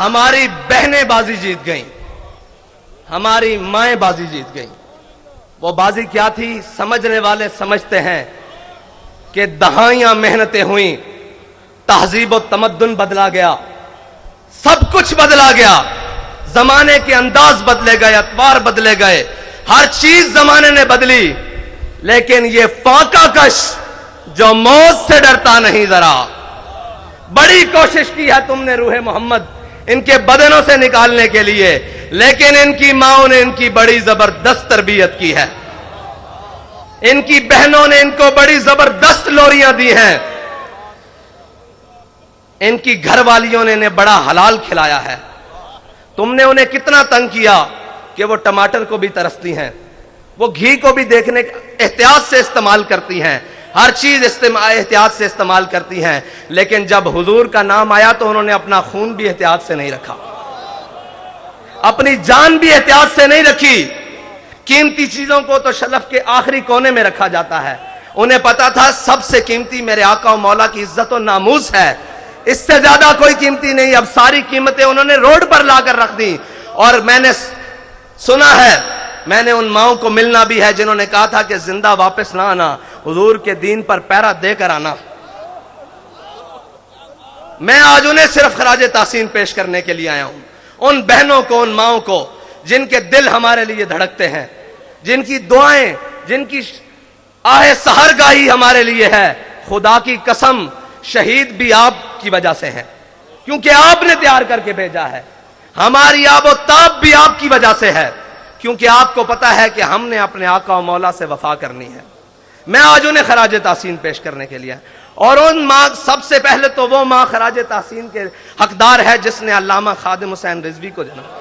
ہماری بہنیں بازی جیت گئیں، ہماری مائیں بازی جیت گئیں۔ وہ بازی کیا تھی؟ سمجھنے والے سمجھتے ہیں کہ دہائیاں محنتیں ہوئیں، تہذیب و تمدن بدلا گیا، سب کچھ بدلا گیا، زمانے کے انداز بدلے گئے، اطوار بدلے گئے، ہر چیز زمانے نے بدلی، لیکن یہ فاقہ کش جو موت سے ڈرتا نہیں ذرا، بڑی کوشش کی ہے تم نے روح محمد ان کے بدنوں سے نکالنے کے لیے، لیکن ان کی ماؤں نے ان کی بڑی زبردست تربیت کی ہے، ان کی بہنوں نے ان کو بڑی زبردست لوریاں دی ہیں، ان کی گھر والیوں نے انہیں بڑا حلال کھلایا ہے۔ تم نے انہیں کتنا تنگ کیا کہ وہ ٹماٹر کو بھی ترستی ہیں، وہ گھی کو بھی دیکھنے احتیاط سے استعمال کرتی ہیں، ہر چیز احتیاط سے استعمال کرتی ہیں، لیکن جب حضور کا نام آیا تو انہوں نے اپنا خون بھی احتیاط سے نہیں رکھا، اپنی جان بھی احتیاط سے نہیں رکھی۔ قیمتی چیزوں کو تو شلف کے آخری کونے میں رکھا جاتا ہے، انہیں پتا تھا سب سے قیمتی میرے آقا و مولا کی عزت و ناموس ہے، اس سے زیادہ کوئی قیمتی نہیں۔ اب ساری قیمتیں انہوں نے روڈ پر لا کر رکھ دی، اور میں نے سنا ہے، میں نے ان ماؤں کو ملنا بھی ہے جنہوں نے کہا تھا کہ زندہ واپس نہ آنا، حضور کے دین پر پیرا دے کر آنا۔ میں آج انہیں صرف خراج تحسین پیش کرنے کے لیے آیا ہوں، ان بہنوں کو، ان ماؤں کو جن کے دل ہمارے لیے دھڑکتے ہیں، جن کی دعائیں، جن کی آہ سحرگاہی ہمارے لیے ہے۔ خدا کی قسم شہید بھی آپ کی وجہ سے ہیں، کیونکہ آپ نے تیار کر کے بھیجا ہے، ہماری آب و تاب بھی آپ کی وجہ سے ہے، کیونکہ آپ کو پتا ہے کہ ہم نے اپنے آقا و مولا سے وفا کرنی ہے۔ میں آج انہیں خراج تحسین پیش کرنے کے لیے، اور ان ماں، سب سے پہلے تو وہ ماں خراج تحسین کے حقدار ہے جس نے علامہ خادم حسین رضوی کو جنم دیا۔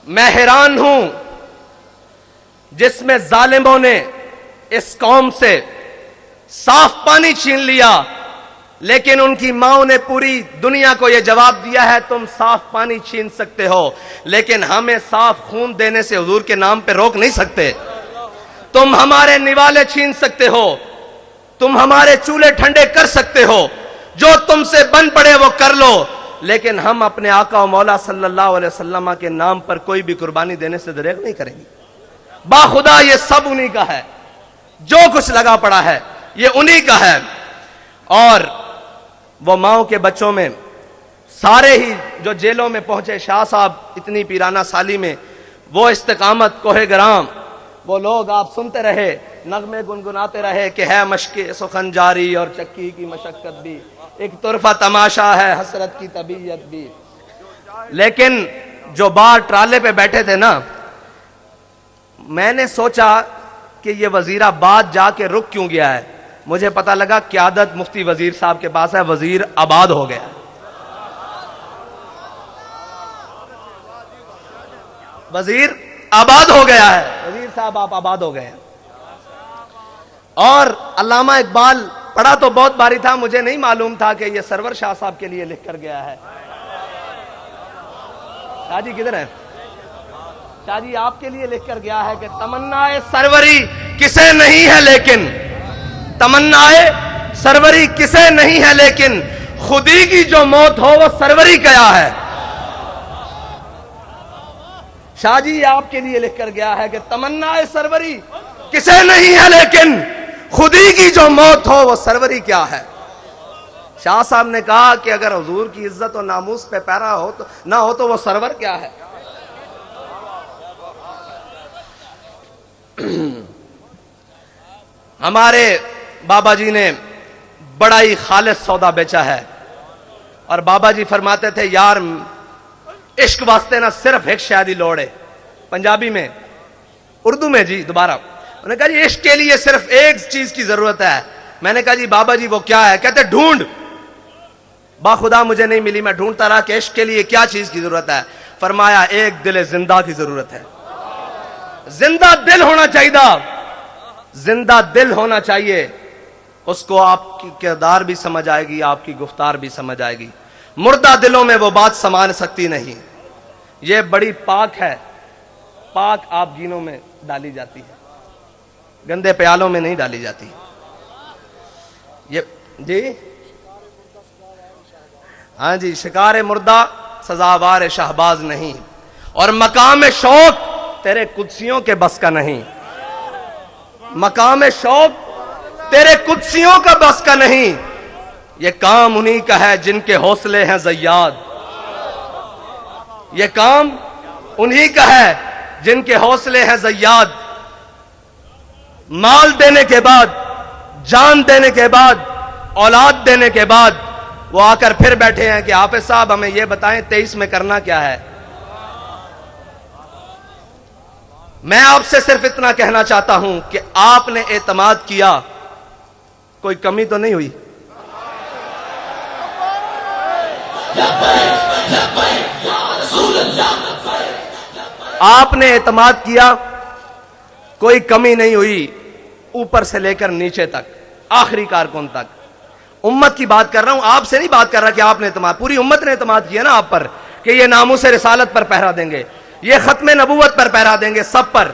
میں حیران ہوں جس میں ظالموں نے اس قوم سے صاف پانی چھین لیا، لیکن ان کی ماؤں نے پوری دنیا کو یہ جواب دیا ہے تم صاف پانی چھین سکتے ہو، لیکن ہمیں صاف خون دینے سے حضور کے نام پہ روک نہیں سکتے۔ تم ہمارے نوالے چھین سکتے ہو، تم ہمارے چولہے ٹھنڈے کر سکتے ہو، جو تم سے بن پڑے وہ کر لو، لیکن ہم اپنے آقا و مولا صلی اللہ علیہ وسلم کے نام پر کوئی بھی قربانی دینے سے دریغ نہیں کریں گے۔ باخدا یہ سب انہی کا ہے، جو کچھ لگا پڑا ہے یہ انہی کا ہے۔ اور وہ ماؤں کے بچوں میں سارے ہی جو جیلوں میں پہنچے، شاہ صاحب اتنی پیرانہ سالی میں، وہ استقامت، کوہ گرام، وہ لوگ آپ سنتے رہے، نغمے گنگناتے رہے کہ ہے مشق سخن جاری اور چکی کی مشقت بھی، ایک طرفہ تماشا ہے حسرت کی طبیعت بھی۔ لیکن جو باہر ٹرالے پہ بیٹھے تھے نا، میں نے سوچا کہ یہ وزیر آباد جا کے رک کیوں گیا ہے، مجھے پتا لگا قیادت مفتی وزیر صاحب کے پاس ہے، وزیر آباد ہو گیا، وزیر آباد ہو گیا ہے، وزیر صاحب آپ آباد ہو گئے ہیں۔ اور علامہ اقبال پڑھا تو بہت باری تھا، مجھے نہیں معلوم تھا کہ یہ سرور شاہ صاحب کے لیے لکھ کر گیا ہے۔ شاہ جی کدھر ہیں؟ شاہ جی آپ کے لیے لکھ کر گیا ہے کہ تمنا سروری کسے نہیں ہے لیکن، تمنا سروری کسے نہیں ہے لیکن، خودی کی جو موت ہو وہ سروری کیا ہے۔ شاہ جی آپ کے لیے لکھ کر گیا ہے کہ تمنا سروری کسے نہیں ہے لیکن، خودی کی جو موت ہو وہ سروری کیا ہے۔ شاہ صاحب نے کہا کہ اگر حضور کی عزت و ناموس پہ پیرا ہو تو نہ ہو تو وہ سرور کیا ہے۔ ہمارے بابا جی نے بڑا ہی خالص سودا بیچا ہے، اور بابا جی فرماتے تھے یار عشق واسطے نہ صرف ایک شادی لوڑے، پنجابی میں، اردو میں جی دوبارہ انہوں نے کہا جی عشق کے لیے صرف ایک چیز کی ضرورت ہے. میں نے کہا جی بابا جی وہ کیا ہے؟ کہتے ڈھونڈ. باخدا مجھے نہیں ملی، میں ڈھونڈتا رہا کہ عشق کے لیے کیا چیز کی ضرورت ہے. فرمایا ایک دل زندہ کی ضرورت ہے. زندہ دل ہونا چاہیے، زندہ دل ہونا چاہیے. اس کو آپ کی کردار بھی سمجھ آئے گی، آپ کی گفتار بھی سمجھ آئے گی. مردہ دلوں میں وہ بات سمان سکتی نہیں. یہ بڑی پاک ہے، پاک آپ گینوں میں ڈالی جاتی ہے، گندے پیالوں میں نہیں ڈالی جاتی. یہ جی ہاں جی، شکار مردہ سزاوار شہباز نہیں، اور مقام شوق تیرے قدسیوں کے بس کا نہیں. مقام شوق تیرے قدسیوں کا بس کا نہیں. یہ کام انہی کا ہے جن کے حوصلے ہیں زیاد. یہ کام انہی کا ہے جن کے حوصلے ہیں زیاد. مال دینے کے بعد، جان دینے کے بعد، اولاد دینے کے بعد وہ آ کر پھر بیٹھے ہیں کہ حافظ صاحب ہمیں یہ بتائیں 23 میں کرنا کیا ہے. میں آپ سے صرف اتنا کہنا چاہتا ہوں کہ آپ نے اعتماد کیا، کوئی کمی تو نہیں ہوئی. آپ نے اعتماد کیا، کوئی کمی نہیں ہوئی، اوپر سے لے کر نیچے تک، آخری کارکن تک. امت کی بات کر رہا ہوں، آپ سے نہیں بات کر رہا کہ آپ نے اعتماد، پوری امت نے اعتماد کیا نا آپ پر کہ یہ ناموس رسالت پر پہرا دیں گے، یہ ختم نبوت پر پہرا دیں گے، سب پر،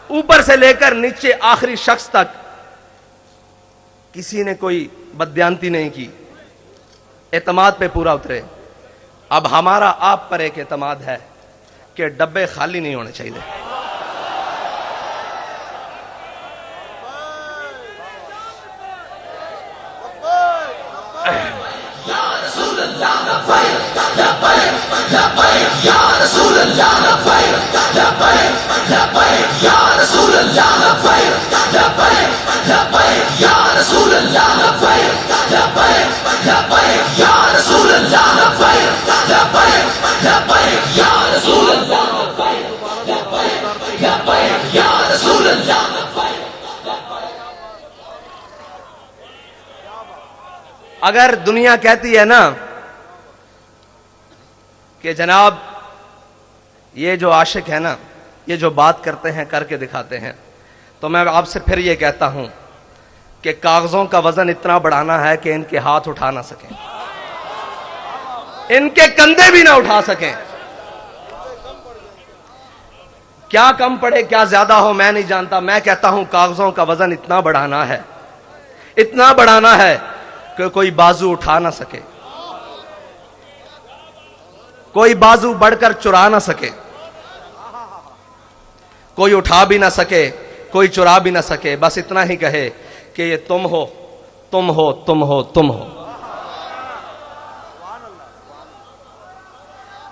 اوپر سے لے کر نیچے آخری شخص تک. کسی نے کوئی بددیانتی نہیں کی، اعتماد پہ پورا اترے. اب ہمارا آپ پر ایک اعتماد ہے کہ ڈبے خالی نہیں ہونے چاہیے. اگر دنیا کہتی ہے نا کہ جناب یہ جو عاشق ہے نا، یہ جو بات کرتے ہیں کر کے دکھاتے ہیں، تو میں آپ سے پھر یہ کہتا ہوں کہ کاغذوں کا وزن اتنا بڑھانا ہے کہ ان کے ہاتھ اٹھا نہ سکیں، ان کے کندھے بھی نہ اٹھا سکیں. کیا کم پڑے کیا زیادہ ہو میں نہیں جانتا، میں کہتا ہوں کاغذوں کا وزن اتنا بڑھانا ہے، اتنا بڑھانا ہے کہ کوئی بازو اٹھا نہ سکے، کوئی بازو بڑھ کر چرا نہ سکے، کوئی اٹھا بھی نہ سکے، کوئی چرا بھی نہ سکے. بس اتنا ہی کہے کہ یہ تم ہو، تم ہو، تم ہو، تم ہو.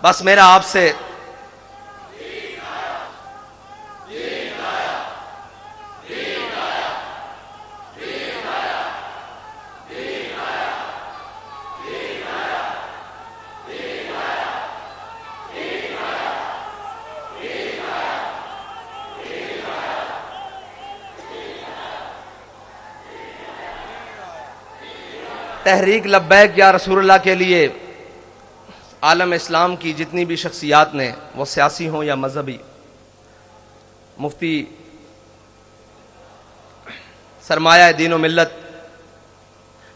بس میرا آپ سے تحریک لبیک یا رسول اللہ کے لیے عالم اسلام کی جتنی بھی شخصیات نے، وہ سیاسی ہوں یا مذہبی، مفتی سرمایہ دین و ملت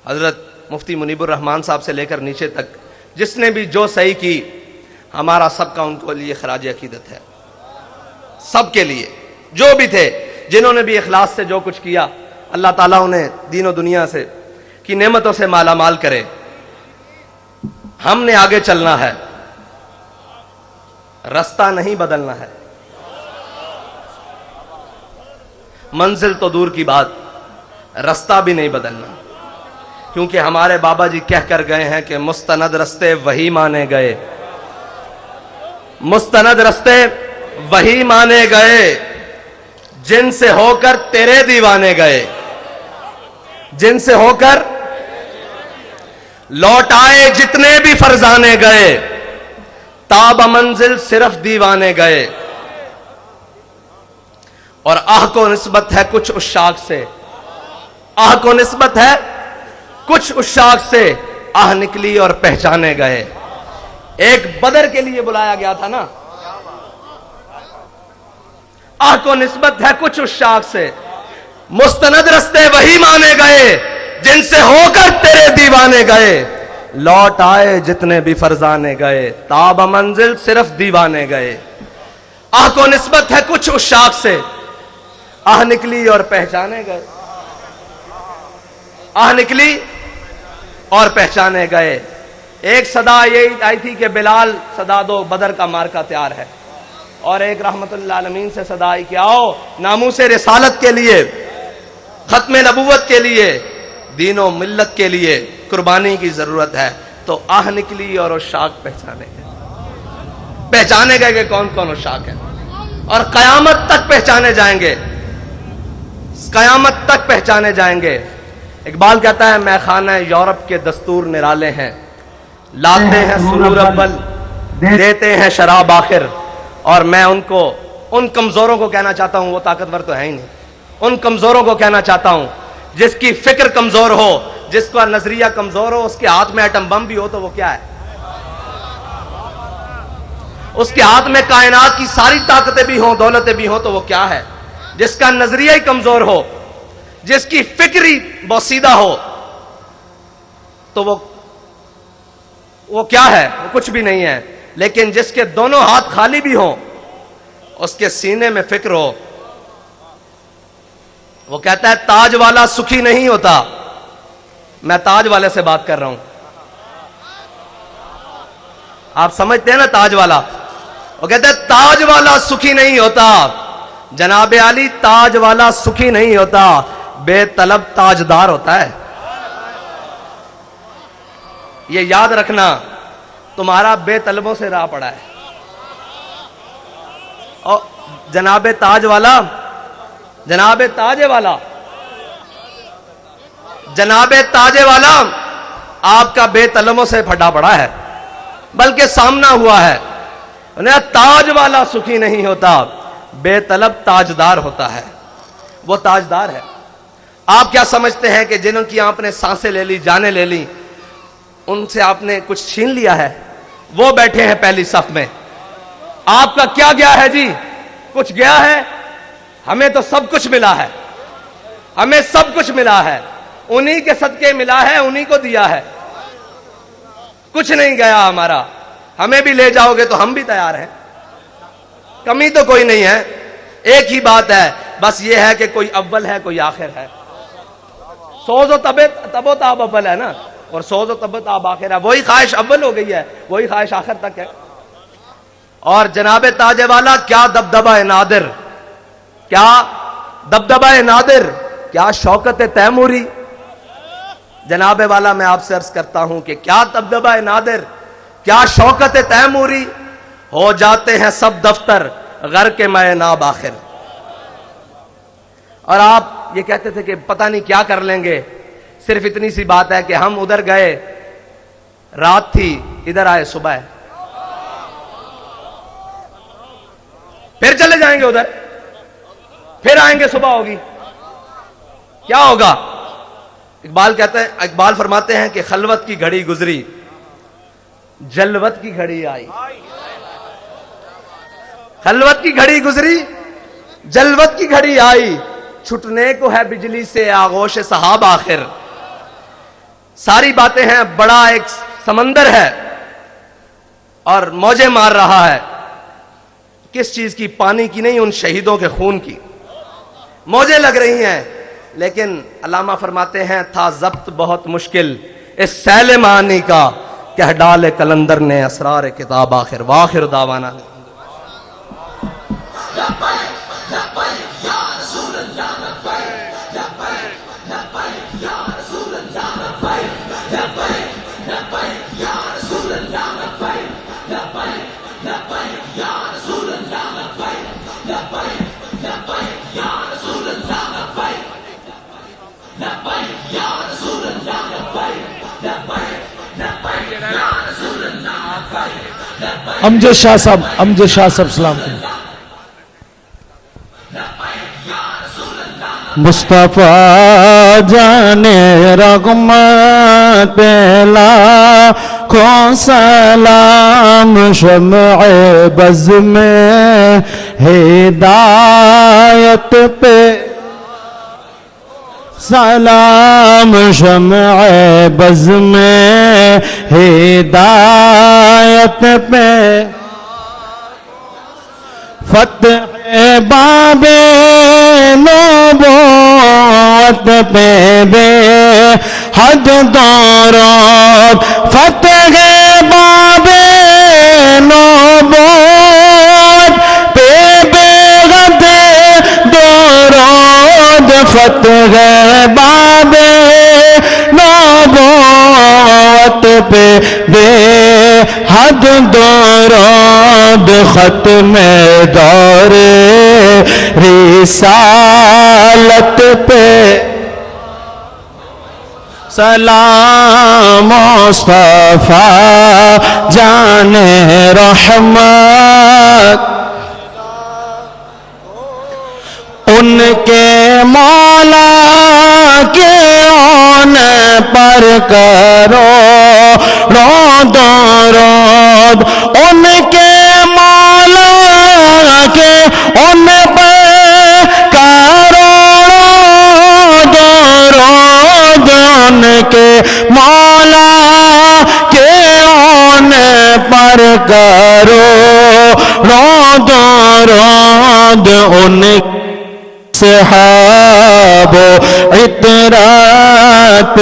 حضرت مفتی منیب الرحمان صاحب سے لے کر نیچے تک جس نے بھی جو صحیح کی، ہمارا سب کا ان کو لیے خراج عقیدت ہے. سب کے لیے جو بھی تھے، جنہوں نے بھی اخلاص سے جو کچھ کیا، اللہ تعالیٰ انہیں دین و دنیا سے کی نعمتوں سے مالا مال کرے. ہم نے آگے چلنا ہے، رستہ نہیں بدلنا ہے. منزل تو دور کی بات، رستہ بھی نہیں بدلنا، کیونکہ ہمارے بابا جی کہہ کر گئے ہیں کہ مستند رستے وہی مانے گئے، مستند رستے وہی مانے گئے جن سے ہو کر تیرے دیوانے گئے، جن سے ہو کر لوٹ آئے جتنے بھی فرزانے گئے، تاب منزل صرف دیوانے گئے۔ اور آہ کو نسبت ہے کچھ عشاق سے، آہ کو نسبت ہے کچھ عشاق سے، آہ نکلی اور پہچانے گئے۔ ایک بدر کے لیے بلایا گیا تھا نا، آہ کو نسبت ہے کچھ عشاق سے، مستند رستے وہی مانے گئے جن سے ہو کر تیرے دیوانے گئے، لوٹ آئے جتنے بھی فرزانے گئے، تاب منزل صرف دیوانے گئے۔ آہ کو نسبت ہے کچھ عشاق سے، آہ نکلی اور پہچانے گئے، آہ نکلی اور پہچانے گئے۔ ایک صدا یہ آئی تھی کہ بلال صدا دو، بدر کا مارکا تیار ہے، اور ایک رحمت اللہ العالمین سے صدا آئی کہ آؤ ناموس رسالت کے لیے، ختم نبوت کے لیے، دین و ملت کے لیے قربانی کی ضرورت ہے۔ تو آہ نکلی اور عشاق پہچانے گئے کہ کون کون عشاق ہیں، اور قیامت تک پہچانے جائیں گے، قیامت تک پہچانے جائیں گے۔ اقبال کہتا ہے میں خانہ یورپ کے دستور نرالے ہیں، لاتے ہیں سرور اول دیتے ہیں شراب آخر، اور میں ان کمزوروں کو کہنا چاہتا ہوں، وہ طاقتور تو ہے ہی نہیں، ان کمزوروں کو کہنا چاہتا ہوں جس کی فکر کمزور ہو، جس کا نظریہ کمزور ہو، اس کے ہاتھ میں ایٹم بم بھی ہو تو وہ کیا ہے؟ اس کے ہاتھ میں کائنات کی ساری طاقتیں بھی ہوں، دولتیں بھی ہوں تو وہ کیا ہے؟ جس کا نظریہ ہی کمزور ہو، جس کی فکری بوسیدہ ہو تو وہ کیا ہے؟ وہ کچھ بھی نہیں ہے۔ لیکن جس کے دونوں ہاتھ خالی بھی ہوں، اس کے سینے میں فکر ہو، وہ کہتا ہے تاج والا سکھی نہیں ہوتا۔ میں تاج والے سے بات کر رہا ہوں، آپ سمجھتے ہیں نا تاج والا؟ وہ کہتا ہے تاج والا سکھی نہیں ہوتا، جناب علی تاج والا سکھی نہیں ہوتا، بے طلب تاجدار ہوتا ہے۔ یہ یاد رکھنا، تمہارا بے طلبوں سے راہ پڑا ہے، اور جناب تاج والا، جناب تاج والا، جناب تاج والا آپ کا بے طلبوں سے پھٹا پڑا ہے، بلکہ سامنا ہوا ہے۔ تاج والا سکھی نہیں ہوتا، بے طلب تاجدار ہوتا ہے۔ وہ تاجدار ہے۔ آپ کیا سمجھتے ہیں کہ جنہوں کی آپ نے سانسیں لے لی، جانیں لے لی، ان سے آپ نے کچھ چھین لیا ہے؟ وہ بیٹھے ہیں پہلی صف میں، آپ کا کیا گیا ہے جی؟ کچھ گیا ہے؟ ہمیں تو سب کچھ ملا ہے، ہمیں سب کچھ ملا ہے، انہی کے صدقے ملا ہے، انہی کو دیا ہے، کچھ نہیں گیا ہمارا۔ ہمیں بھی لے جاؤ گے تو ہم بھی تیار ہیں، کمی تو کوئی نہیں ہے۔ ایک ہی بات ہے، بس یہ ہے کہ کوئی اول ہے کوئی آخر ہے۔ سوز و تب و تاب اول ہے نا، اور سوز و تب و تاب آخر ہے۔ وہی خواہش اول ہو گئی ہے، وہی خواہش آخر تک ہے۔ اور جناب تاج والا کیا دبدبہ نادر، کیا دبدبہ نادر، کیا شوکت تیموری۔ جناب والا میں آپ سے عرض کرتا ہوں کہ کیا دبدبہ نادر، کیا شوکت تیموری، ہو جاتے ہیں سب دفتر غر کے میں ناب آخر۔ اور آپ یہ کہتے تھے کہ پتہ نہیں کیا کر لیں گے، صرف اتنی سی بات ہے کہ ہم ادھر گئے رات تھی، ادھر آئے صبح ہے، پھر چلے جائیں گے ادھر، پھر آئیں گے صبح ہوگی، کیا ہوگا؟ اقبال فرماتے ہیں کہ خلوت کی گھڑی گزری، جلوت کی گھڑی آئی۔ خلوت کی گھڑی گزری، جلوت کی گھڑی آئی، چھٹنے کو ہے بجلی سے آغوش صحاب آخر۔ ساری باتیں ہیں، بڑا ایک سمندر ہے اور موجیں مار رہا ہے۔ کس چیز کی؟ پانی کی نہیں، ان شہیدوں کے خون کی موجیں لگ رہی ہیں۔ لیکن علامہ فرماتے ہیں تھا ضبط بہت مشکل اس سیل معانی کا، کہ ڈالے کلندر نے اسرار کتاب آخر۔ واخر دعوانا یا امجد شاہ صاحب سلام کریں. مصطفیٰ جان رحمت لاکھوں سلام شمع بز میں ہدایت پہ سلام شمع بز میں ہدایت پہ فتح باب نبوت پہ بے حد درود فتح باب نبوت پہ بے حد درود فتح باب نبوت پہ بے حد درود ختم دور رسالت پہ سلام مصطفیٰ جان رحمت ان کے مولا کے ان پر کرو درود ان کے مولا کے ان پر کرو درود ان کے مولا کے ان پر کرو درود ان صحاب عطرت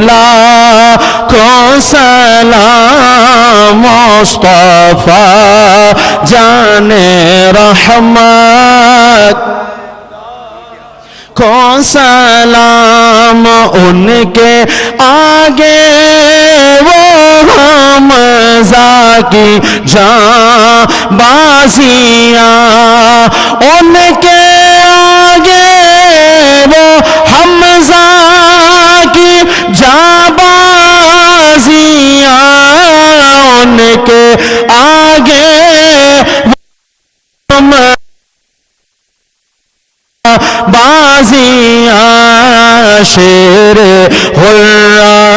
لاکھوں سلام مصطفیٰ جان رحمت کو سلام ان کے آگے وہ حمزہ کی جاں بازیاں ان کے آگے وہ حمزہ کی جاں بازیاں ان کے آگے بازیاں شیر حرہ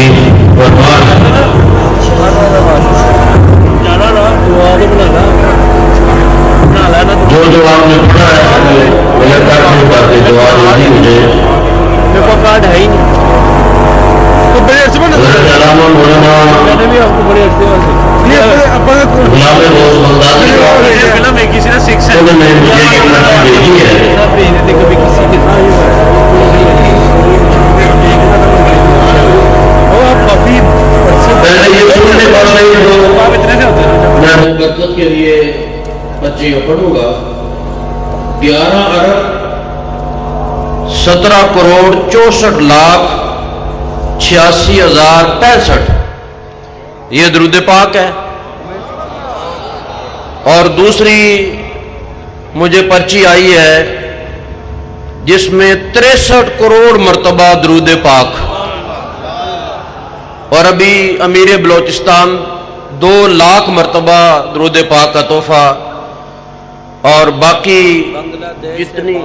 نصیب فرما جو جو آپ نے پڑھا ہے میرے کارڈ نہیں پاتے دعا نہیں مجھے میرے کو کارڈ ہے ہی نہیں تو بڑے عرصے میں حضرت علامہ مولانا میں بھی آپ کو بڑے عرصے غلام روز بغدادی فلم ہے کسی نے سکس ہے انہوں نے مجھے یہ نعت بھیجی ہے کبھی کسی کے پہلے یہ سننے پڑ رہی ہو آپ اتنے سے ہوتے ہیں میں مقدس کے لیے بچے پڑھوں گا 11 ارب 17 کروڑ 64 لاکھ 86,065 یہ درود پاک ہے. اور دوسری مجھے پرچی آئی ہے جس میں 63 کروڑ مرتبہ درود پاک. اور ابھی امیر بلوچستان 2 لاکھ مرتبہ درود پاک کا تحفہ. اور باقی جتنی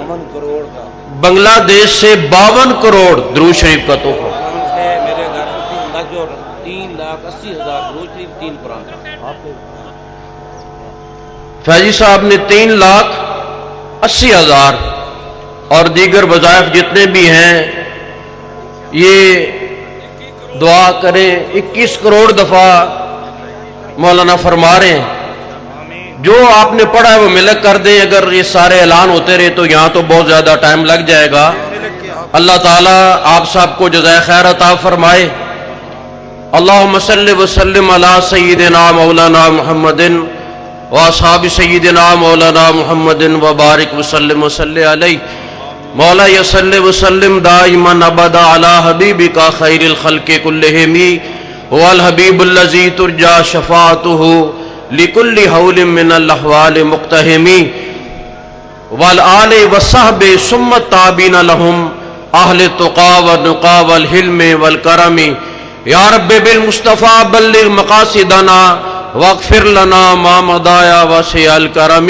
بنگلہ دیش سے 52 کروڑ درود شریف کا تحفہ. میرے گھر 3,80,000 روز شریف 3 قرآن. فیضی صاحب نے 3,80,000 اور دیگر وظائف جتنے بھی ہیں یہ دعا کریں. 21 کروڑ دفعہ مولانا فرما رہے ہیں. جو آپ نے پڑھا ہے وہ ملک کر دیں. اگر یہ سارے اعلان ہوتے رہے تو یہاں تو بہت زیادہ ٹائم لگ جائے گا. اللہ تعالیٰ آپ سب کو جزائے خیر عطا فرمائے. اللہم صلی وسلم علی سیدنا مولانا محمد واصحاب سیدنا مولانا محمد وبارک وسلم وصلی علیہ. مولا یصلی وسلم دائما ابدا علی حبیبک خیر الخلق کلہم والحبیب الذی ترجا شفاعتہ لکل حول من الاحوال مقتہم والآل والصحب ثم التابعین لہم اہل التقی والنقی والحلم والکرم. یا رب بالمصطفیٰ بلغ مقاصدنا واغفر لنا ما مضایا واسع الکرم.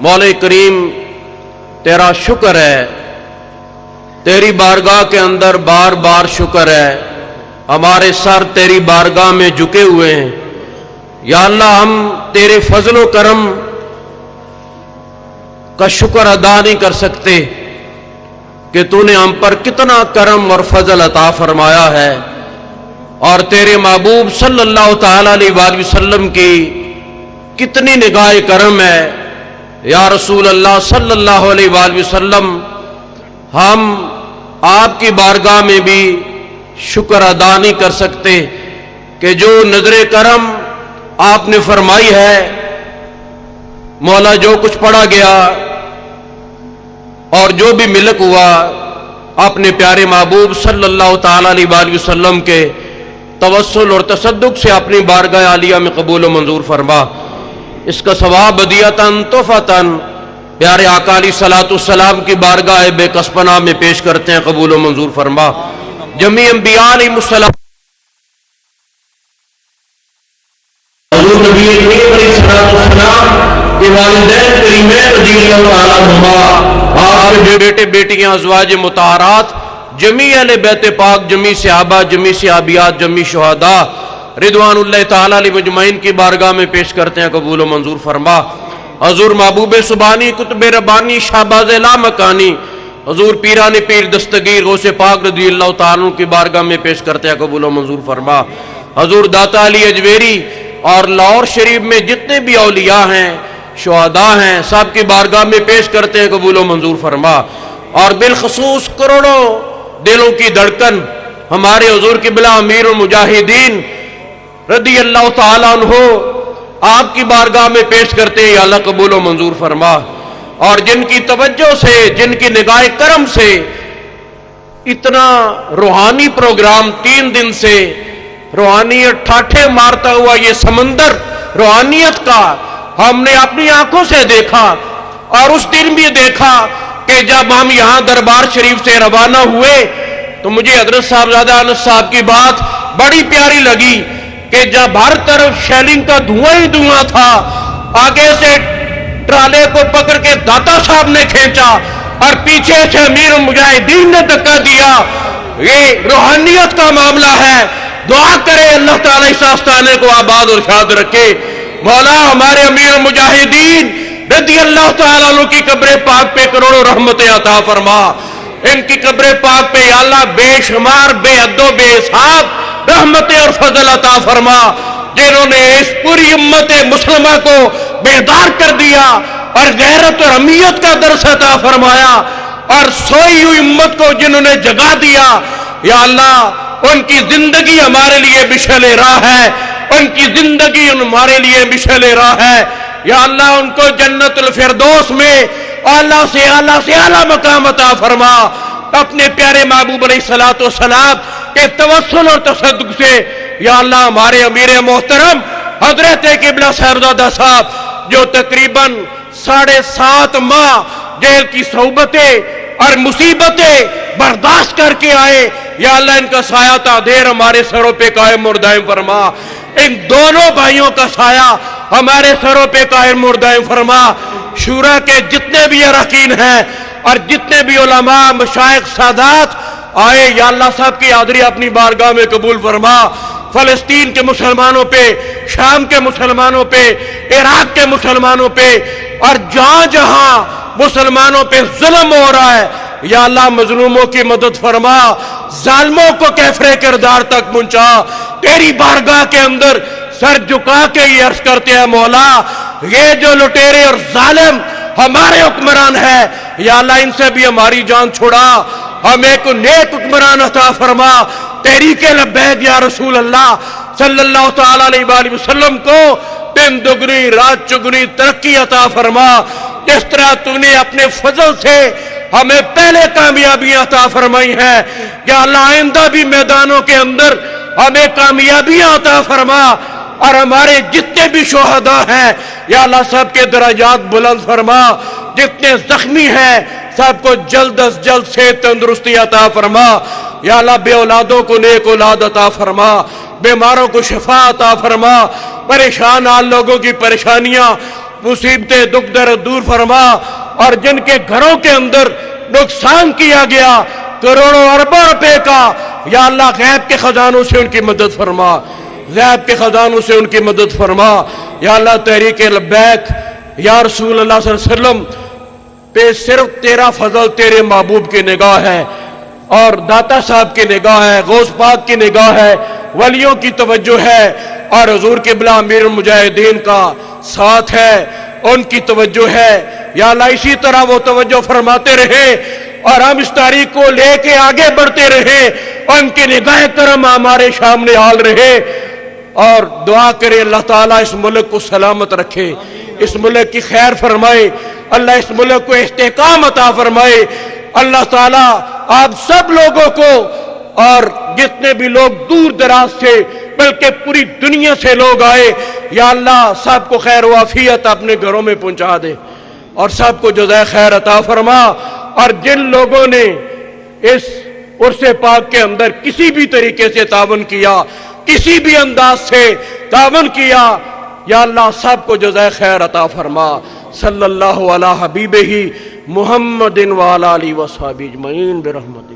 مولا کریم تیرا شکر ہے, تیری بارگاہ کے اندر بار بار شکر ہے. ہمارے سر تیری بارگاہ میں جھکے ہوئے ہیں. یا اللہ ہم تیرے فضل و کرم کا شکر ادا نہیں کر سکتے کہ تو نے ہم پر کتنا کرم اور فضل عطا فرمایا ہے. اور تیرے محبوب صلی اللہ تعالی علیہ وآلہ وسلم کی کتنی نگاہ کرم ہے. یا رسول اللہ صلی اللہ علیہ وآلہ وسلم ہم آپ کی بارگاہ میں بھی شکر ادا نہیں کر سکتے کہ جو نظر کرم آپ نے فرمائی ہے. مولا جو کچھ پڑھا گیا اور جو بھی ملک ہوا اپنے پیارے محبوب صلی اللہ تعالی علیہ وآلہ وسلم کے توسل اور تصدق سے اپنی بارگاہ عالیہ میں قبول و منظور فرما. اس کا ثواب ہدیۃً تحفۃً پیارے آقا علیہ الصلوۃ والسلام کی بارگاہ بے کسپنہ میں پیش کرتے ہیں. قبول و منظور فرما. جمیع انبیاء علیہ السلام حضور نبی کریم علیہ السلام کے والدین کریمین رضی اللہ تعالیٰ عنہما, آپ کے بیٹے بیٹیاں ازواج مطہرات, جمیع اہل بیت پاک, جمیع صحابہ, جمیع صحابیات, جمیع شہداء رضوان اللہ تعالیٰ علیہ مجمعین کی بارگاہ میں پیش کرتے ہیں. قبول و منظور فرما. حضور محبوب سبحانی قطب ربانی شہباز لامکانی حضور پیران پیر دستگیر غوث پاک رضی اللہ تعالیٰ عنہ کی بارگاہ میں پیش کرتے ہیں. قبول و منظور فرما. حضور داتا علی اجویری اور لاہور شریف میں جتنے بھی اولیاء ہیں شہداء ہیں سب کی بارگاہ میں پیش کرتے ہیں. قبول و منظور فرما. اور بالخصوص کروڑوں دلوں کی دھڑکن ہمارے حضور قبلہ امیر المجاہدین رضی اللہ تعالیٰ عنہ آپ کی بارگاہ میں پیش کرتے ہیں. یا اللہ قبول و منظور فرما. اور جن کی توجہ سے, جن کی نگاہ کرم سے اتنا روحانی پروگرام 3 دن سے روحانیت ٹھاٹھے مارتا ہوا یہ سمندر روحانیت کا ہم نے اپنی آنکھوں سے دیکھا. اور اس دن بھی دیکھا کہ جب ہم یہاں دربار شریف سے روانہ ہوئے تو مجھے حضرت صاحبزادہ انس صاحب کی بات بڑی پیاری لگی کہ جب ہر طرف شیلنگ کا دھواں ہی دھواں تھا, آگے سے ٹرالے کو پکڑ کے داتا صاحب نے کھینچا اور پیچھے سے امیر المجاہدین نے دھکا دیا. یہ روحانیت کا معاملہ ہے. دعا کرے اللہ تعالیٰ اس آستانے کو آباد اور شاد رکھے. مولا ہمارے امیر المجاہدین رضی اللہ تعالیٰ عنہ کی قبر پاک پہ کروڑوں رحمتیں عطا فرما. ان کی قبر پاک پہ یا اللہ بے شمار بے حد و بے حساب رحمتیں اور فضل عطا فرما. جنہوں نے اس پوری امت مسلمہ کو بیدار کر دیا اور غیرت اور امیت کا درس عطا فرمایا، اور سوئی ہوئی امت کو جنہوں نے جگا دیا، یا اللہ ان کی زندگی ہمارے لیے مشعل راہ ہے، ان کی زندگی ہمارے لیے مشعل راہ ہے. یا اللہ ان کو جنت الفردوس میں اعلیٰ سے اعلیٰ مقام عطا فرما. اپنے پیارے محبوب علیہ الصلوۃ والسلام کے توسل اور تصدق سے یا اللہ ہمارے امیر محترم حضرت قبلہ صاحبزادہ صاحب جو تقریباً 7.5 ماہ جیل کی صحبتیں اور مصیبتیں برداشت کر کے آئے، یا اللہ ان کا سایہ تا دیر ہمارے سروں پہ قائم اور دائم فرما. ان دونوں بھائیوں کا سایہ ہمارے سروں پہ قائم اور دائم فرما. شورا کے جتنے بھی اراکین ہیں اور جتنے بھی علماء مشائخ سادات آئے، یا اللہ صاحب کی حاضری اپنی بارگاہ میں قبول فرما. فلسطین کے مسلمانوں پہ، شام کے مسلمانوں پہ، عراق کے مسلمانوں پہ، اور جہاں جہاں مسلمانوں پہ ظلم ہو رہا ہے، یا اللہ مظلوموں کی مدد فرما، ظالموں کو کیفر کردار تک پہنچا. تیری بارگاہ کے اندر سر جھکا کے یہ عرض کرتے ہیں مولا، یہ جو لٹیرے اور ظالم ہمارے حکمران ہیں، یا اللہ ان سے بھی ہماری جان چھڑا. ہمیں کو نیک حکمران عطا فرما. تحریک لبیک یا رسول اللہ صلی اللہ تعالی علیہ وآلہ وسلم کو دن دگنی رات چگنی ترقی عطا فرما. جس طرح تو نے اپنے فضل سے ہمیں پہلے کامیابیاں عطا فرمائی ہیں، یا اللہ آئندہ بھی میدانوں کے اندر ہمیں کامیابیاں عطا فرما. اور ہمارے جتنے بھی شہداء ہیں یا اللہ سب کے درجات بلند فرما. جتنے زخمی ہیں سب کو جلد از جلد سے تندرستی عطا فرما. یا اللہ بے اولادوں کو نیک اولاد عطا فرما، بیماروں کو شفا عطا فرما، پریشان حال لوگوں کی پریشانیاں مصیبتیں دکھ درد دور فرما. اور جن کے گھروں کے اندر نقصان کیا گیا کروڑوں اربوں روپے کا، یا اللہ غیب کے خزانوں سے ان کی مدد فرما، غیب کے خزانوں سے ان کی مدد فرما. یا اللہ تحریک لبیک یا رسول اللہ صلی اللہ علیہ وسلم پہ صرف تیرا فضل تیرے محبوب کی نگاہ ہے، اور داتا صاحب کی نگاہ ہے، غوث پاک کی نگاہ ہے، ولیوں کی توجہ ہے، اور حضور قبلہ امیر المجاہدین کا ساتھ ہے، ان کی توجہ ہے. یا اللہ اسی طرح وہ توجہ فرماتے رہے اور ہم اس تاریخ کو لے کے آگے بڑھتے رہے، ان کی نگاہ کرم ہمارے سامنے حال رہے. اور دعا کرے اللہ تعالیٰ اس ملک کو سلامت رکھے، اس ملک کی خیر فرمائے، اللہ اس ملک کو استحکام عطا فرمائے. اللہ تعالیٰ آپ سب لوگوں کو، اور جتنے بھی لوگ دور دراز سے بلکہ پوری دنیا سے لوگ آئے، یا اللہ سب کو خیر و عافیت اپنے گھروں میں پہنچا دے اور سب کو جزائے خیر عطا فرما. اور جن لوگوں نے اس عرص پاک کے اندر کسی بھی طریقے سے تعاون کیا، کسی بھی انداز سے تعاون کیا، یا اللہ سب کو جزائے خیر عطا فرما. صلی اللہ علی حبیبہ محمد وعلی آلہ وصحبہ اجمعین برحمتک.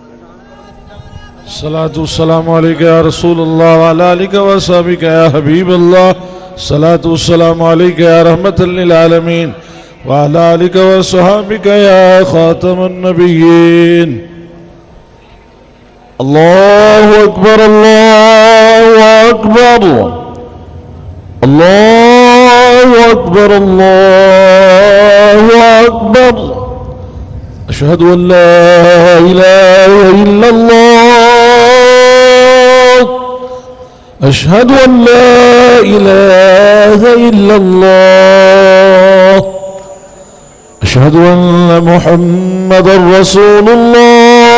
الصلاة والسلام عليك يا رسول الله وعلى آلك وصحبك يا حبيب الله. الصلاة والسلام عليك يا رحمة للعالمين وعلى آلك وصحبك يا خاتم النبيين. الله أكبر الله أكبر الله أكبر الله أكبر. أشهد أن لا إله إلا الله، أشهد أن لا إله إلا الله، أشهد أن محمدا رسول الله،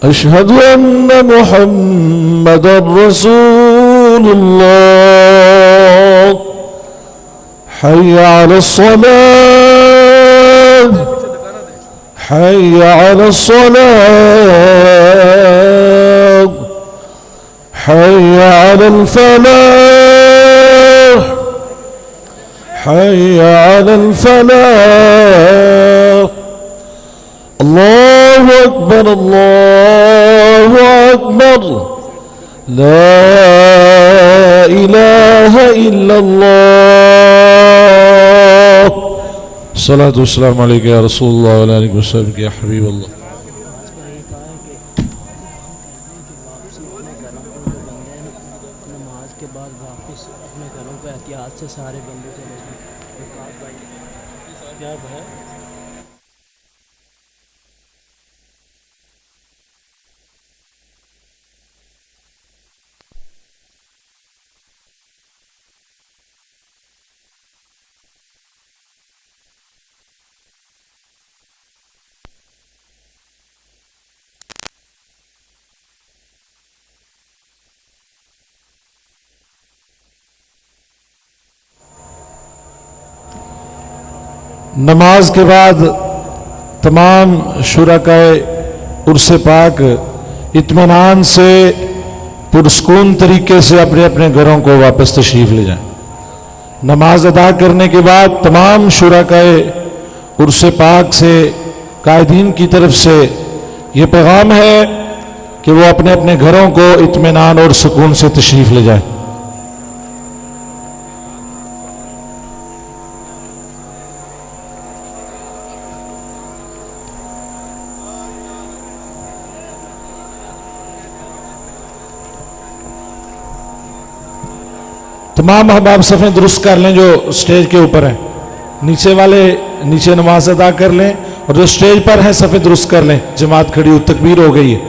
أشهد أن محمدا رسول الله. حي على الصلاة، حي على الصلاة، حي على الفلاح، حي على الفلاح. اللہ اکبر اللہ اکبر لا الہ الا اللہ صلاۃ والسلام علیک یا رسول اللہ وعلی آلہ وسلم یا حبیب اللہ. نماز کے بعد واپس اپنے گھروں کو احتیاط سے سارے بندے چلے جائیں. کیا ہے نماز کے بعد تمام شرکائے عرس پاک اطمینان سے پرسکون طریقے سے اپنے اپنے گھروں کو واپس تشریف لے جائیں. نماز ادا کرنے کے بعد تمام شرکائے عرس پاک سے قائدین کی طرف سے یہ پیغام ہے کہ وہ اپنے اپنے گھروں کو اطمینان اور سکون سے تشریف لے جائیں. تمام احباب صفیں درست کر لیں جو سٹیج کے اوپر ہیں. نیچے والے نیچے نماز ادا کر لیں اور جو سٹیج پر ہیں صفیں درست کر لیں. جماعت کھڑی ہو، تکبیر ہو گئی ہے.